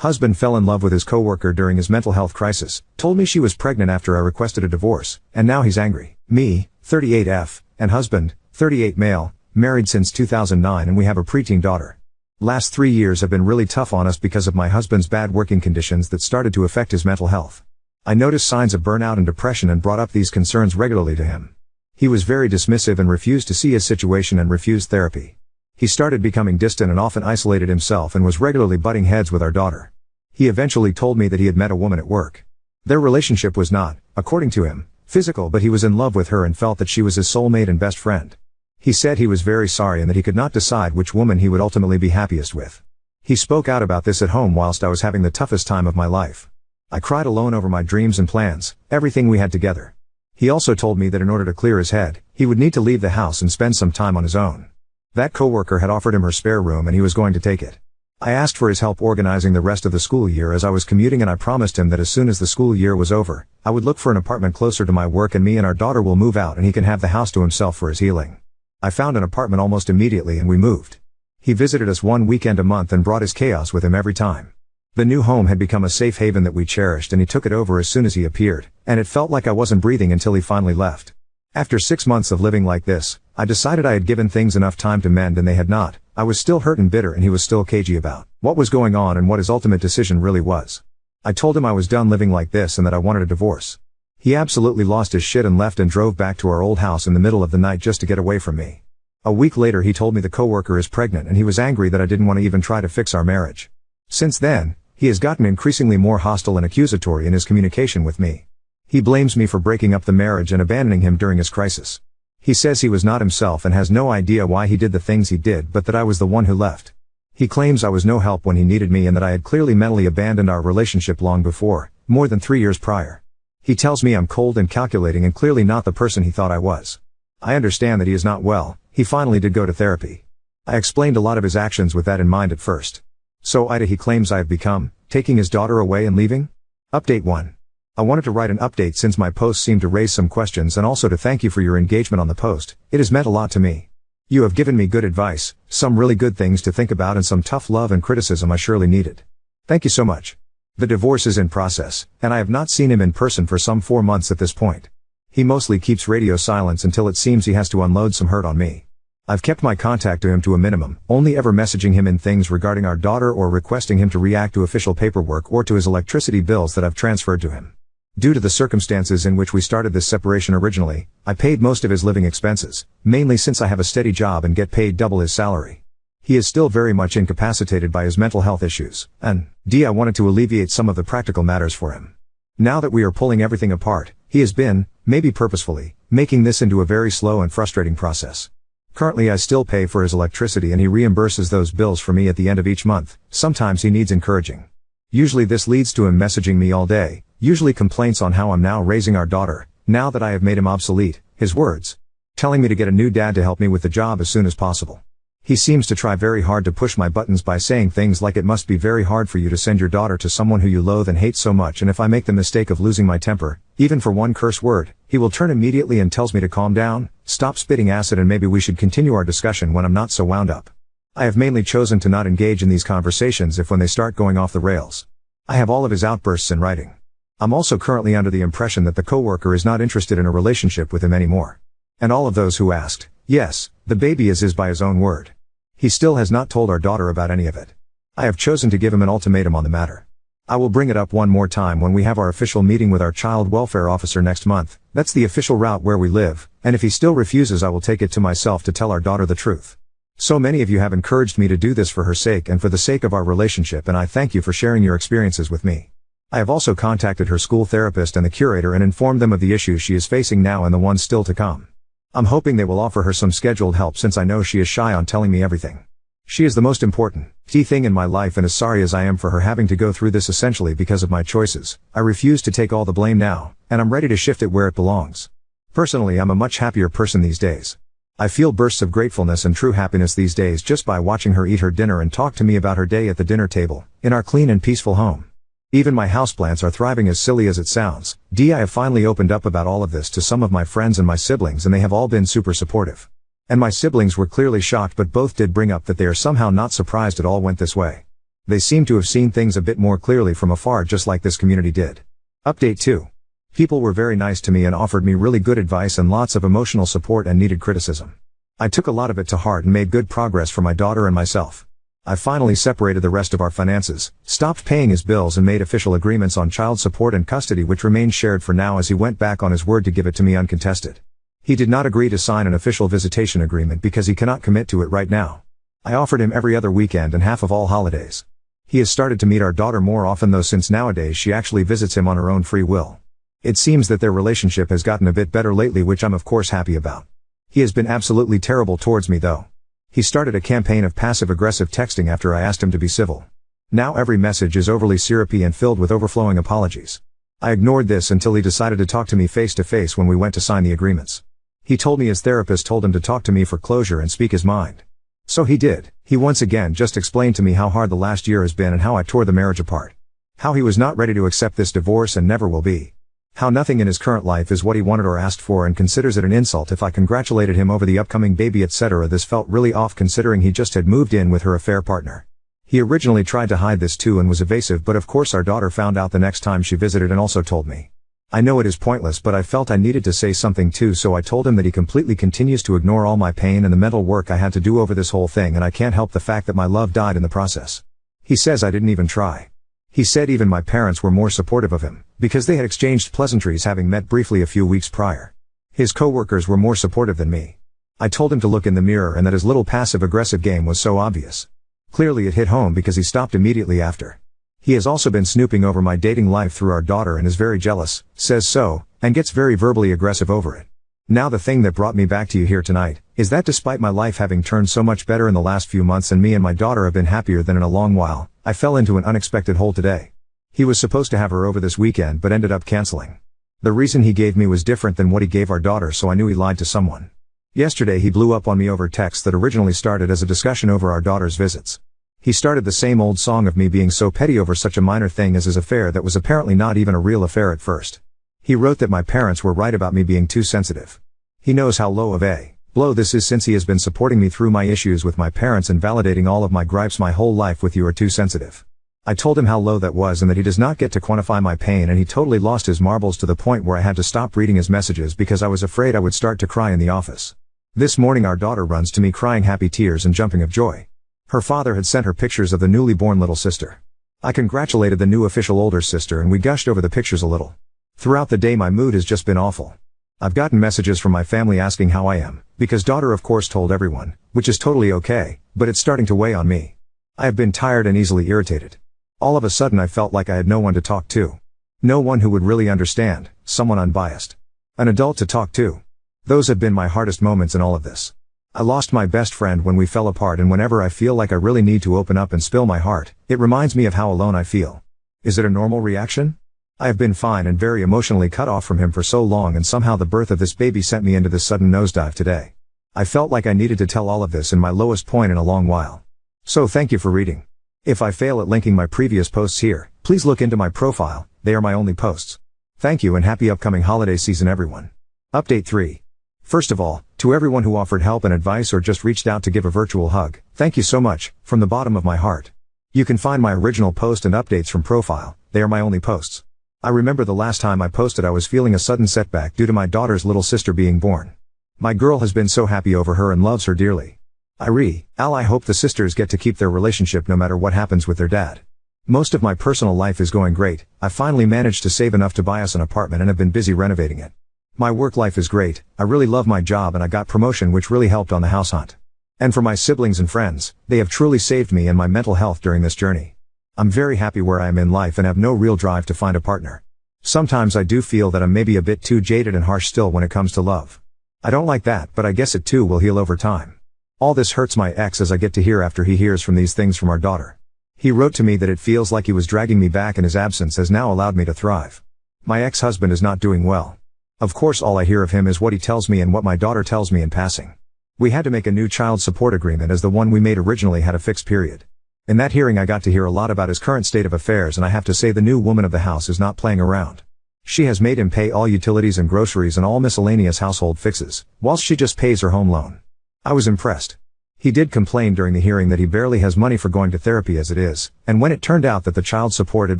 Husband fell in love with his coworker during his mental health crisis, told me she was pregnant after I requested a divorce, and now he's angry. Me, 38F, and husband, 38 male, married since 2009 and we have a preteen daughter. Last 3 years have been really tough on us because of my husband's bad working conditions that started to affect his mental health. I noticed signs of burnout and depression and brought up these concerns regularly to him. He was very dismissive and refused to see his situation and refused therapy. He started becoming distant and often isolated himself and was regularly butting heads with our daughter. He eventually told me that he had met a woman at work. Their relationship was not, according to him, physical, but he was in love with her and felt that she was his soulmate and best friend. He said he was very sorry and that he could not decide which woman he would ultimately be happiest with. He spoke out about this at home whilst I was having the toughest time of my life. I cried alone over my dreams and plans, everything we had together. He also told me that in order to clear his head, he would need to leave the house and spend some time on his own. That coworker had offered him her spare room and he was going to take it. I asked for his help organizing the rest of the school year as I was commuting, and I promised him that as soon as the school year was over, I would look for an apartment closer to my work and me and our daughter will move out and he can have the house to himself for his healing. I found an apartment almost immediately and we moved. He visited us one weekend a month and brought his chaos with him every time. The new home had become a safe haven that we cherished and he took it over as soon as he appeared, and it felt like I wasn't breathing until he finally left. After 6 months of living like this, I decided I had given things enough time to mend and they had not. I was still hurt and bitter and he was still cagey about what was going on and what his ultimate decision really was. I told him I was done living like this and that I wanted a divorce. He absolutely lost his shit and left and drove back to our old house in the middle of the night just to get away from me. A week later he told me the coworker is pregnant and he was angry that I didn't want to even try to fix our marriage. Since then, he has gotten increasingly more hostile and accusatory in his communication with me. He blames me for breaking up the marriage and abandoning him during his crisis. He says he was not himself and has no idea why he did the things he did, but that I was the one who left. He claims I was no help when he needed me and that I had clearly mentally abandoned our relationship long before, more than 3 years prior. He tells me I'm cold and calculating and clearly not the person he thought I was. I understand that he is not well. He finally did go to therapy. I explained a lot of his actions with that in mind at first. So he claims I have become, taking his daughter away and leaving? Update 1. I wanted to write an update since my post seemed to raise some questions and also to thank you for your engagement on the post. It has meant a lot to me. You have given me good advice, some really good things to think about and some tough love and criticism I surely needed. Thank you so much. The divorce is in process, and I have not seen him in person for some 4 months at this point. He mostly keeps radio silence until it seems he has to unload some hurt on me. I've kept my contact to him to a minimum, only ever messaging him in things regarding our daughter or requesting him to react to official paperwork or to his electricity bills that I've transferred to him. Due to the circumstances in which we started this separation originally, I paid most of his living expenses, mainly since I have a steady job and get paid double his salary. He is still very much incapacitated by his mental health issues, and I wanted to alleviate some of the practical matters for him. Now that we are pulling everything apart, he has been, maybe purposefully, making this into a very slow and frustrating process. Currently I still pay for his electricity and he reimburses those bills for me at the end of each month. Sometimes he needs encouraging. Usually this leads to him messaging me all day, usually complaints on how I'm now raising our daughter, now that I have made him obsolete, his words. Telling me to get a new dad to help me with the job as soon as possible. He seems to try very hard to push my buttons by saying things like it must be very hard for you to send your daughter to someone who you loathe and hate so much, and if I make the mistake of losing my temper, even for one curse word, he will turn immediately and tells me to calm down, stop spitting acid, and maybe we should continue our discussion when I'm not so wound up. I have mainly chosen to not engage in these conversations when they start going off the rails. I have all of his outbursts in writing. I'm also currently under the impression that the coworker is not interested in a relationship with him anymore. And all of those who asked, yes, the baby is his by his own word. He still has not told our daughter about any of it. I have chosen to give him an ultimatum on the matter. I will bring it up one more time when we have our official meeting with our child welfare officer next month. That's the official route where we live, and if he still refuses I will take it to myself to tell our daughter the truth. So many of you have encouraged me to do this for her sake and for the sake of our relationship, and I thank you for sharing your experiences with me. I have also contacted her school therapist and the curator and informed them of the issues she is facing now and the ones still to come. I'm hoping they will offer her some scheduled help since I know she is shy on telling me everything. She is the most important thing in my life, and as sorry as I am for her having to go through this essentially because of my choices, I refuse to take all the blame now, and I'm ready to shift it where it belongs. Personally, I'm a much happier person these days. I feel bursts of gratefulness and true happiness these days just by watching her eat her dinner and talk to me about her day at the dinner table, in our clean and peaceful home. Even my houseplants are thriving, as silly as it sounds. I have finally opened up about all of this to some of my friends and my siblings, and they have all been super supportive. And my siblings were clearly shocked, but both did bring up that they are somehow not surprised it all went this way. They seem to have seen things a bit more clearly from afar, just like this community did. Update 2. People were very nice to me and offered me really good advice and lots of emotional support and needed criticism. I took a lot of it to heart and made good progress for my daughter and myself. I finally separated the rest of our finances, stopped paying his bills and made official agreements on child support and custody, which remain shared for now, as he went back on his word to give it to me uncontested. He did not agree to sign an official visitation agreement because he cannot commit to it right now. I offered him every other weekend and half of all holidays. He has started to meet our daughter more often though, since nowadays she actually visits him on her own free will. It seems that their relationship has gotten a bit better lately, which I'm of course happy about. He has been absolutely terrible towards me though. He started a campaign of passive-aggressive texting after I asked him to be civil. Now every message is overly syrupy and filled with overflowing apologies. I ignored this until he decided to talk to me face to face when we went to sign the agreements. He told me his therapist told him to talk to me for closure and speak his mind. So he did. He once again just explained to me how hard the last year has been and how I tore the marriage apart. How he was not ready to accept this divorce and never will be. How nothing in his current life is what he wanted or asked for, and considers it an insult if I congratulated him over the upcoming baby, etc. This felt really off considering he just had moved in with her affair partner. He originally tried to hide this too and was evasive, but of course our daughter found out the next time she visited and also told me. I know it is pointless, but I felt I needed to say something too, so I told him that he completely continues to ignore all my pain and the mental work I had to do over this whole thing, and I can't help the fact that my love died in the process. He says I didn't even try. He said even my parents were more supportive of him, because they had exchanged pleasantries having met briefly a few weeks prior. His coworkers were more supportive than me. I told him to look in the mirror and that his little passive-aggressive game was so obvious. Clearly it hit home because he stopped immediately after. He has also been snooping over my dating life through our daughter and is very jealous, says so, and gets very verbally aggressive over it. Now the thing that brought me back to you here tonight, is that despite my life having turned so much better in the last few months and me and my daughter have been happier than in a long while, I fell into an unexpected hole today. He was supposed to have her over this weekend but ended up canceling. The reason he gave me was different than what he gave our daughter, so I knew he lied to someone. Yesterday he blew up on me over text that originally started as a discussion over our daughter's visits. He started the same old song of me being so petty over such a minor thing as his affair that was apparently not even a real affair at first. He wrote that my parents were right about me being too sensitive. He knows how low of a blow this is, since he has been supporting me through my issues with my parents and validating all of my gripes my whole life with "you are too sensitive." I told him how low that was and that he does not get to quantify my pain, and he totally lost his marbles to the point where I had to stop reading his messages because I was afraid I would start to cry in the office. This morning our daughter runs to me crying happy tears and jumping of joy. Her father had sent her pictures of the newly born little sister. I congratulated the new official older sister and we gushed over the pictures a little. Throughout the day my mood has just been awful. I've gotten messages from my family asking how I am, because daughter of course told everyone, which is totally okay, but it's starting to weigh on me. I have been tired and easily irritated. All of a sudden I felt like I had no one to talk to. No one who would really understand, someone unbiased. An adult to talk to. Those have been my hardest moments in all of this. I lost my best friend when we fell apart, and whenever I feel like I really need to open up and spill my heart, it reminds me of how alone I feel. Is it a normal reaction? I have been fine and very emotionally cut off from him for so long, and somehow the birth of this baby sent me into this sudden nosedive today. I felt like I needed to tell all of this in my lowest point in a long while. So thank you for reading. If I fail at linking my previous posts here, please look into my profile, they are my only posts. Thank you and happy upcoming holiday season everyone. Update 3. First of all, to everyone who offered help and advice or just reached out to give a virtual hug, thank you so much, from the bottom of my heart. You can find my original post and updates from profile, they are my only posts. I remember the last time I posted I was feeling a sudden setback due to my daughter's little sister being born. My girl has been so happy over her and loves her dearly. I hope the sisters get to keep their relationship no matter what happens with their dad. Most of my personal life is going great. I finally managed to save enough to buy us an apartment and have been busy renovating it. My work life is great, I really love my job and I got promotion which really helped on the house hunt. And for my siblings and friends, they have truly saved me and my mental health during this journey. I'm very happy where I am in life and have no real drive to find a partner. Sometimes I do feel that I'm maybe a bit too jaded and harsh still when it comes to love. I don't like that, but I guess it too will heal over time. All this hurts my ex as I get to hear after he hears from these things from our daughter. He wrote to me that it feels like he was dragging me back and his absence has now allowed me to thrive. My ex-husband is not doing well. Of course all I hear of him is what he tells me and what my daughter tells me in passing. We had to make a new child support agreement as the one we made originally had a fixed period. In that hearing I got to hear a lot about his current state of affairs, and I have to say the new woman of the house is not playing around. She has made him pay all utilities and groceries and all miscellaneous household fixes, whilst she just pays her home loan. I was impressed. He did complain during the hearing that he barely has money for going to therapy as it is, and when it turned out that the child support had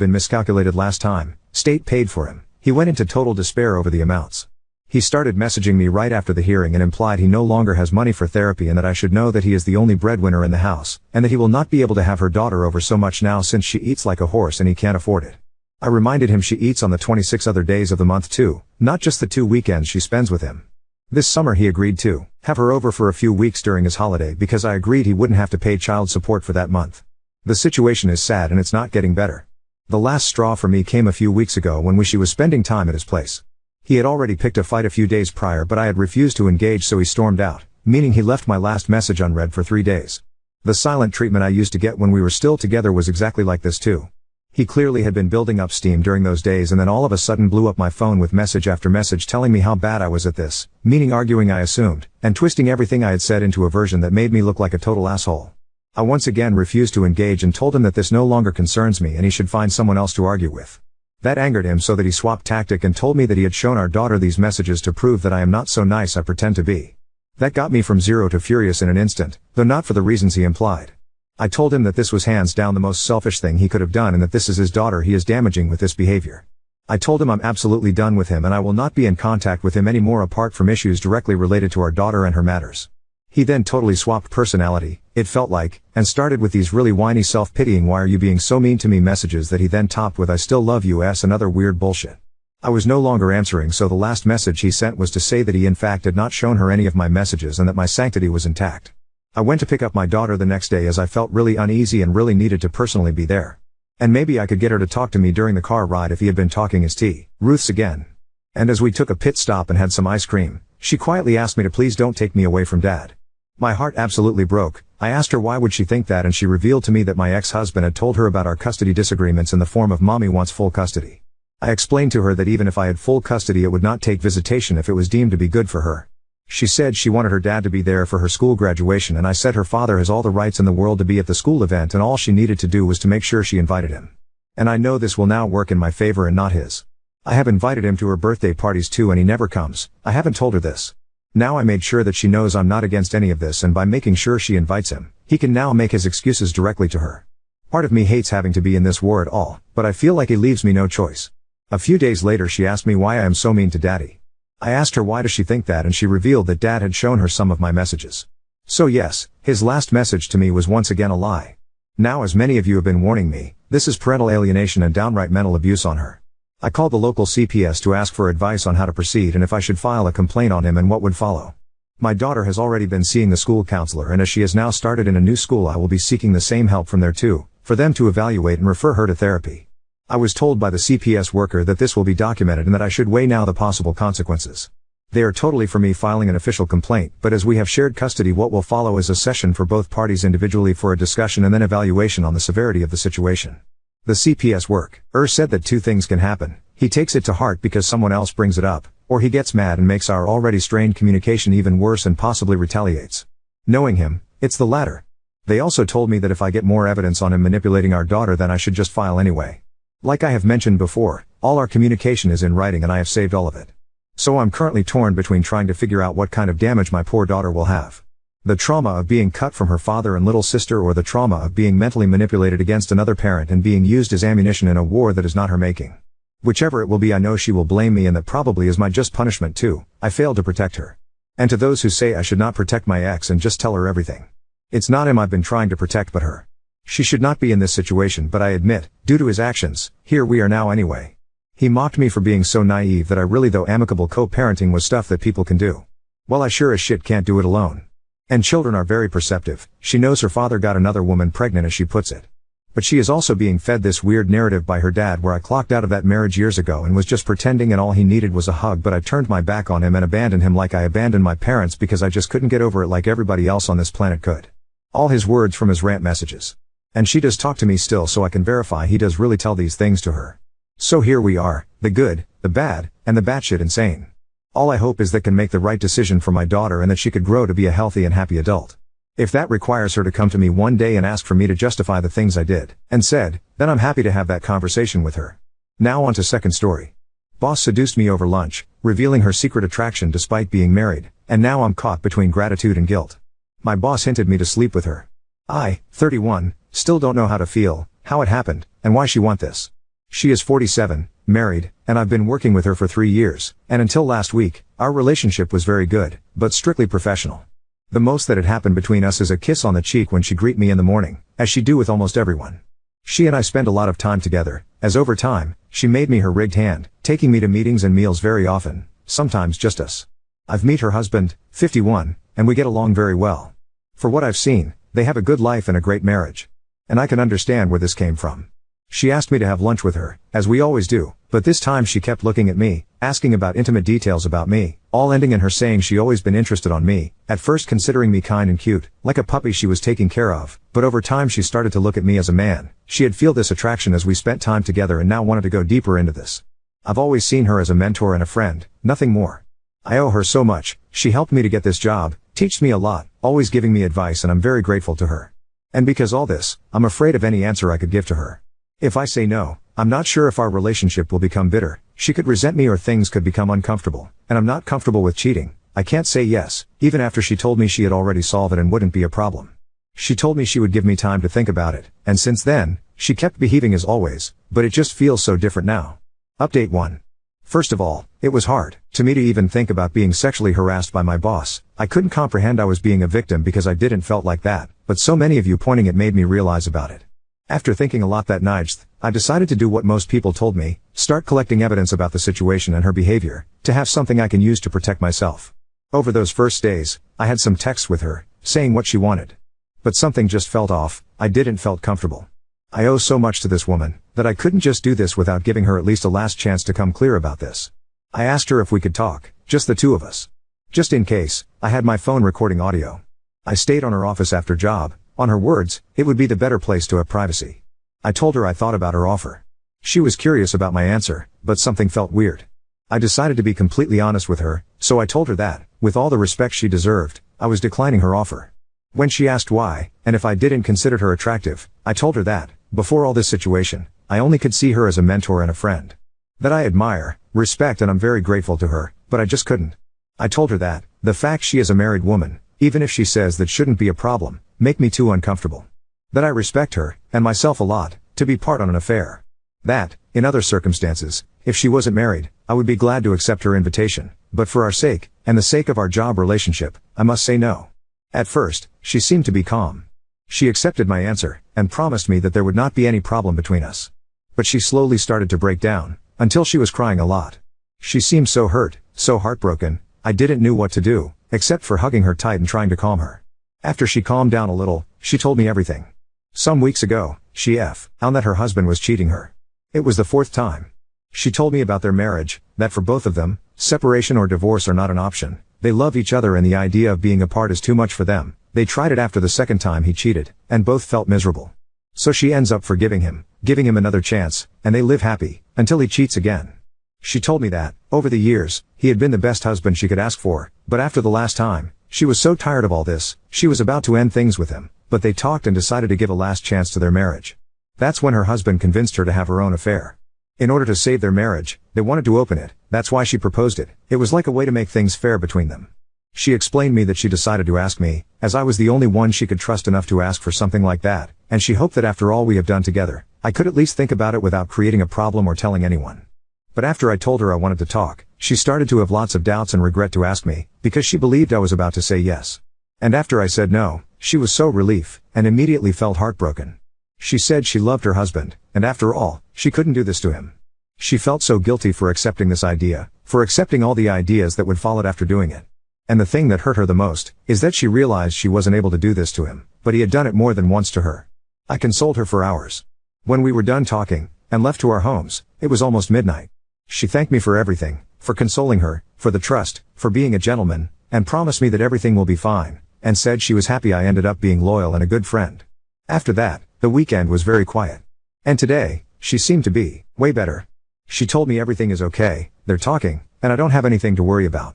been miscalculated last time, state paid for him, he went into total despair over the amounts. He started messaging me right after the hearing and implied he no longer has money for therapy and that I should know that he is the only breadwinner in the house, and that he will not be able to have her daughter over so much now since she eats like a horse and he can't afford it. I reminded him she eats on the 26 other days of the month too, not just the 2 weekends she spends with him. This summer he agreed to have her over for a few weeks during his holiday because I agreed he wouldn't have to pay child support for that month. The situation is sad and it's not getting better. The last straw for me came a few weeks ago when she was spending time at his place. He had already picked a fight a few days prior but I had refused to engage so he stormed out, meaning he left my last message unread for 3 days. The silent treatment I used to get when we were still together was exactly like this too. He clearly had been building up steam during those days and then all of a sudden blew up my phone with message after message telling me how bad I was at this, meaning arguing I assumed, and twisting everything I had said into a version that made me look like a total asshole. I once again refused to engage and told him that this no longer concerns me and he should find someone else to argue with. That angered him so that he swapped tactic and told me that he had shown our daughter these messages to prove that I am not so nice I pretend to be. That got me from zero to furious in an instant, though not for the reasons he implied. I told him that this was hands down the most selfish thing he could have done and that this is his daughter he is damaging with this behavior. I told him I'm absolutely done with him and I will not be in contact with him anymore apart from issues directly related to our daughter and her matters. He then totally swapped personality, it felt like, and started with these really whiny self-pitying "why are you being so mean to me" messages that he then topped with "I still love you" and other weird bullshit. I was no longer answering so the last message he sent was to say that he in fact had not shown her any of my messages and that my sanctity was intact. I went to pick up my daughter the next day as I felt really uneasy and really needed to personally be there. And maybe I could get her to talk to me during the car ride if he had been talking his tea. Ruth's again. And as we took a pit stop and had some ice cream, she quietly asked me to please don't take me away from Dad. My heart absolutely broke. I asked her why would she think that and she revealed to me that my ex-husband had told her about our custody disagreements in the form of "Mommy wants full custody." I explained to her that even if I had full custody it would not take visitation if it was deemed to be good for her. She said she wanted her dad to be there for her school graduation and I said her father has all the rights in the world to be at the school event and all she needed to do was to make sure she invited him. And I know this will now work in my favor and not his. I have invited him to her birthday parties too and he never comes. I haven't told her this. Now I made sure that she knows I'm not against any of this and by making sure she invites him, he can now make his excuses directly to her. Part of me hates having to be in this war at all, but I feel like he leaves me no choice. A few days later she asked me why I am so mean to Daddy. I asked her why does she think that and she revealed that Dad had shown her some of my messages. So yes, his last message to me was once again a lie. Now as many of you have been warning me, this is parental alienation and downright mental abuse on her. I called the local CPS to ask for advice on how to proceed and if I should file a complaint on him and what would follow. My daughter has already been seeing the school counselor and as she has now started in a new school I will be seeking the same help from there too, for them to evaluate and refer her to therapy. I was told by the CPS worker that this will be documented and that I should weigh now the possible consequences. They are totally for me filing an official complaint, but as we have shared custody what will follow is a session for both parties individually for a discussion and then evaluation on the severity of the situation. The CPS worker said that 2 things can happen. He takes it to heart because someone else brings it up, or he gets mad and makes our already strained communication even worse and possibly retaliates. Knowing him, it's the latter. They also told me that if I get more evidence on him manipulating our daughter then I should just file anyway. Like I have mentioned before, all our communication is in writing and I have saved all of it. So I'm currently torn between trying to figure out what kind of damage my poor daughter will have. The trauma of being cut from her father and little sister or the trauma of being mentally manipulated against another parent and being used as ammunition in a war that is not her making. Whichever it will be I know she will blame me and that probably is my just punishment too. I failed to protect her. And to those who say I should not protect my ex and just tell her everything. It's not him I've been trying to protect but her. She should not be in this situation but I admit, due to his actions, here we are now anyway. He mocked me for being so naive that I really thought amicable co-parenting was stuff that people can do. Well I sure as shit can't do it alone. And children are very perceptive. She knows her father got another woman pregnant as she puts it. But she is also being fed this weird narrative by her dad where I clocked out of that marriage years ago and was just pretending and all he needed was a hug but I turned my back on him and abandoned him like I abandoned my parents because I just couldn't get over it like everybody else on this planet could. All his words from his rant messages. And she does talk to me still so I can verify he does really tell these things to her. So here we are, the good, the bad, and the batshit insane. All I hope is that can make the right decision for my daughter and that she could grow to be a healthy and happy adult. If that requires her to come to me one day and ask for me to justify the things I did and said, then I'm happy to have that conversation with her. Now on to second story. Boss seduced me over lunch, revealing her secret attraction despite being married, and now I'm caught between gratitude and guilt. My boss hinted me to sleep with her. I, 31, still don't know how to feel, how it happened, and why she want this. She is 47, married, and I've been working with her for 3 years, and until last week, our relationship was very good, but strictly professional. The most that had happened between us is a kiss on the cheek when she greet me in the morning, as she do with almost everyone. She and I spend a lot of time together, as over time, she made me her rigged hand, taking me to meetings and meals very often, sometimes just us. I've met her husband, 51, and we get along very well. For what I've seen, they have a good life and a great marriage. And I can understand where this came from. She asked me to have lunch with her, as we always do, but this time she kept looking at me, asking about intimate details about me, all ending in her saying she always been interested on me, at first considering me kind and cute, like a puppy she was taking care of, but over time she started to look at me as a man. She had feel this attraction as we spent time together and now wanted to go deeper into this. I've always seen her as a mentor and a friend, nothing more. I owe her so much. She helped me to get this job, teach me a lot, always giving me advice, and I'm very grateful to her. And because all this, I'm afraid of any answer I could give to her. If I say no, I'm not sure if our relationship will become bitter, she could resent me or things could become uncomfortable, and I'm not comfortable with cheating. I can't say yes, even after she told me she had already solved it and wouldn't be a problem. She told me she would give me time to think about it, and since then, she kept behaving as always, but it just feels so different now. Update 1. First of all, it was hard to me to even think about being sexually harassed by my boss. I couldn't comprehend I was being a victim because I didn't felt like that, but so many of you pointing it made me realize about it. After thinking a lot that night, I decided to do what most people told me, start collecting evidence about the situation and her behavior, to have something I can use to protect myself. Over those first days, I had some texts with her, saying what she wanted. But something just felt off. I didn't felt comfortable. I owe so much to this woman, that I couldn't just do this without giving her at least a last chance to come clear about this. I asked her if we could talk, just the two of us. Just in case, I had my phone recording audio. I stayed on her office after job. On her words, it would be the better place to have privacy. I told her I thought about her offer. She was curious about my answer, but something felt weird. I decided to be completely honest with her, so I told her that, with all the respect she deserved, I was declining her offer. When she asked why, and if I didn't consider her attractive, I told her that, before all this situation, I only could see her as a mentor and a friend. That I admire, respect, and I'm very grateful to her, but I just couldn't. I told her that, the fact she is a married woman, even if she says that shouldn't be a problem, make me too uncomfortable. That I respect her, and myself a lot, to be part on an affair. That, in other circumstances, if she wasn't married, I would be glad to accept her invitation, but for our sake, and the sake of our job relationship, I must say no. At first, she seemed to be calm. She accepted my answer, and promised me that there would not be any problem between us. But she slowly started to break down, until she was crying a lot. She seemed so hurt, so heartbroken, I didn't know what to do, except for hugging her tight and trying to calm her. After she calmed down a little, she told me everything. Some weeks ago, she found that her husband was cheating her. It was the 4th time. She told me about their marriage, that for both of them, separation or divorce are not an option. They love each other and the idea of being apart is too much for them. They tried it after the 2nd time he cheated, and both felt miserable. So she ends up forgiving him, giving him another chance, and they live happy, until he cheats again. She told me that, over the years, he had been the best husband she could ask for, but after the last time, she was so tired of all this, she was about to end things with him, but they talked and decided to give a last chance to their marriage. That's when her husband convinced her to have her own affair. In order to save their marriage, they wanted to open it, that's why she proposed it. It was like a way to make things fair between them. She explained me that she decided to ask me, as I was the only one she could trust enough to ask for something like that, and she hoped that after all we have done together, I could at least think about it without creating a problem or telling anyone. But after I told her I wanted to talk, she started to have lots of doubts and regret to ask me, because she believed I was about to say yes. And after I said no, she was so relieved, and immediately felt heartbroken. She said she loved her husband, and after all, she couldn't do this to him. She felt so guilty for accepting this idea, for accepting all the ideas that would follow after doing it. And the thing that hurt her the most, is that she realized she wasn't able to do this to him, but he had done it more than once to her. I consoled her for hours. When we were done talking, and left to our homes, it was almost midnight. She thanked me for everything, for consoling her, for the trust, for being a gentleman, and promised me that everything will be fine, and said she was happy I ended up being loyal and a good friend. After that, the weekend was very quiet. And today, she seemed to be way better. She told me everything is okay, they're talking, and I don't have anything to worry about.